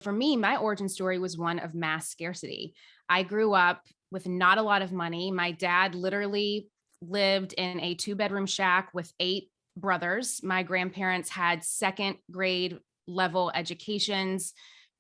For me, my origin story was one of mass scarcity. I grew up with not a lot of money. My dad literally lived in a 2-bedroom shack with 8 brothers. My grandparents had second grade level educations,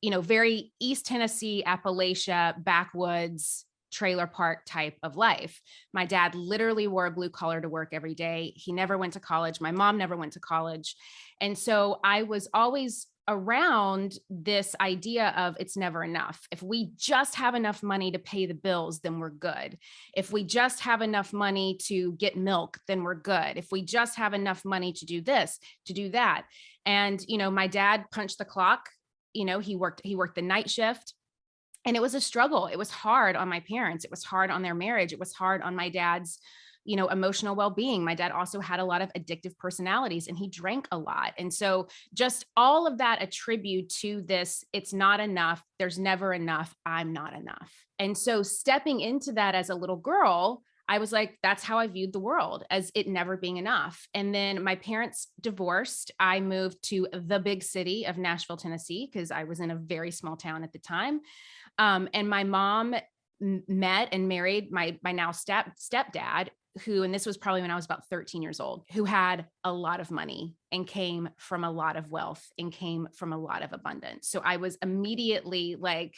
very East Tennessee, Appalachia, backwoods, trailer park type of life. My dad literally wore a blue collar to work every day. He never went to college. My mom never went to college. And so I was always around this idea of it's never enough. If we just have enough money to pay the bills, then we're good. If we just have enough money to get milk, then we're good. If we just have enough money to do this, to do that. And, my dad punched the clock. He worked the night shift. And it was a struggle. It was hard on my parents. It was hard on their marriage. It was hard on my dad's, emotional well-being. My dad also had a lot of addictive personalities and he drank a lot. And so just all of that attribute to this, it's not enough. There's never enough. I'm not enough. And so stepping into that as a little girl, I was like, that's how I viewed the world, as it never being enough. And then my parents divorced. I moved to the big city of Nashville, Tennessee, because I was in a very small town at the time. And my mom met and married my now stepdad, who, and this was probably when I was about 13 years old, who had a lot of money and came from a lot of wealth and came from a lot of abundance. So I was immediately like,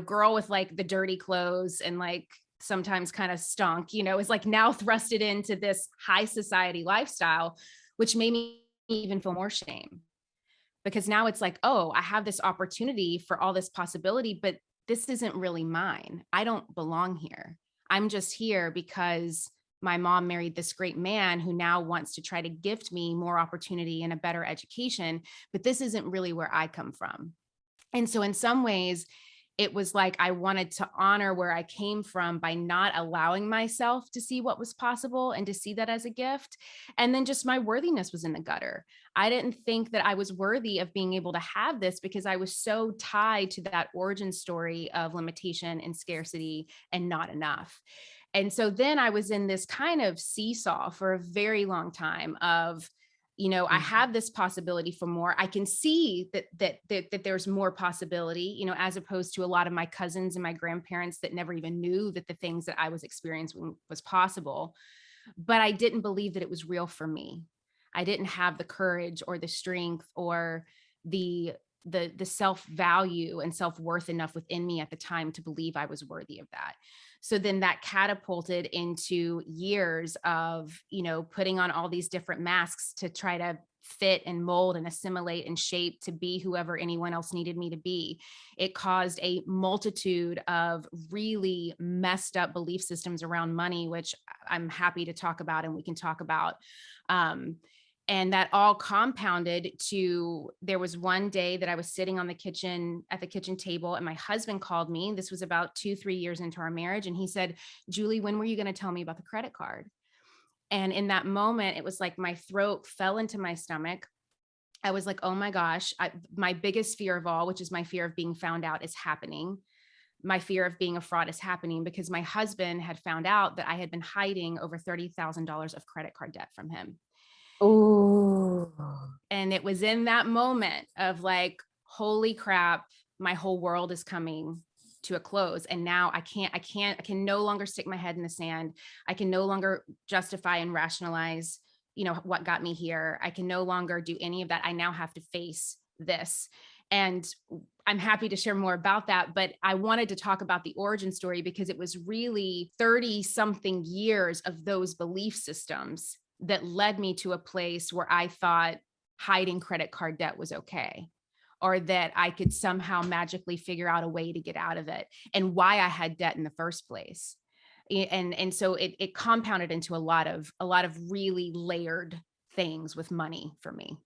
girl with like the dirty clothes and like sometimes kind of stunk, is like now thrusted into this high society lifestyle, which made me even feel more shame, because now it's like, oh, I have this opportunity for all this possibility, but this isn't really mine. I don't belong here. I'm just here because my mom married this great man who now wants to try to gift me more opportunity and a better education, but this isn't really where I come from. And so in some ways, it was like I wanted to honor where I came from by not allowing myself to see what was possible and to see that as a gift. And then just my worthiness was in the gutter. I didn't think that I was worthy of being able to have this because I was so tied to that origin story of limitation and scarcity and not enough. And so then I was in this kind of seesaw for a very long time of, I Mhm. have this possibility for more. I can see that there's more possibility, as opposed to a lot of my cousins and my grandparents that never even knew that the things that I was experiencing was possible. But I didn't believe that it was real for me. I didn't have the courage or the strength or the the self-value and self-worth enough within me at the time to believe I was worthy of that. So then that catapulted into years of, putting on all these different masks to try to fit and mold and assimilate and shape to be whoever anyone else needed me to be. It caused a multitude of really messed up belief systems around money, which I'm happy to talk about and we can talk about. Um, and that all compounded to, there was one day that I was sitting at the kitchen table, and my husband called me. This was about 2, 3 years into our marriage. And he said, Julie, when were you going to tell me about the credit card? And in that moment, it was like my throat fell into my stomach. I was like, oh my gosh, my biggest fear of all, which is my fear of being found out, is happening. My fear of being a fraud is happening because my husband had found out that I had been hiding over $30,000 of credit card debt from him. Ooh. And it was in that moment of like, holy crap, my whole world is coming to a close. And now I can no longer stick my head in the sand. I can no longer justify and rationalize, what got me here. I can no longer do any of that. I now have to face this. And I'm happy to share more about that. But I wanted to talk about the origin story because it was really 30 something years of those belief systems that led me to a place where I thought hiding credit card debt was okay, or that I could somehow magically figure out a way to get out of it, and why I had debt in the first place. And so it compounded into a lot of really layered things with money for me.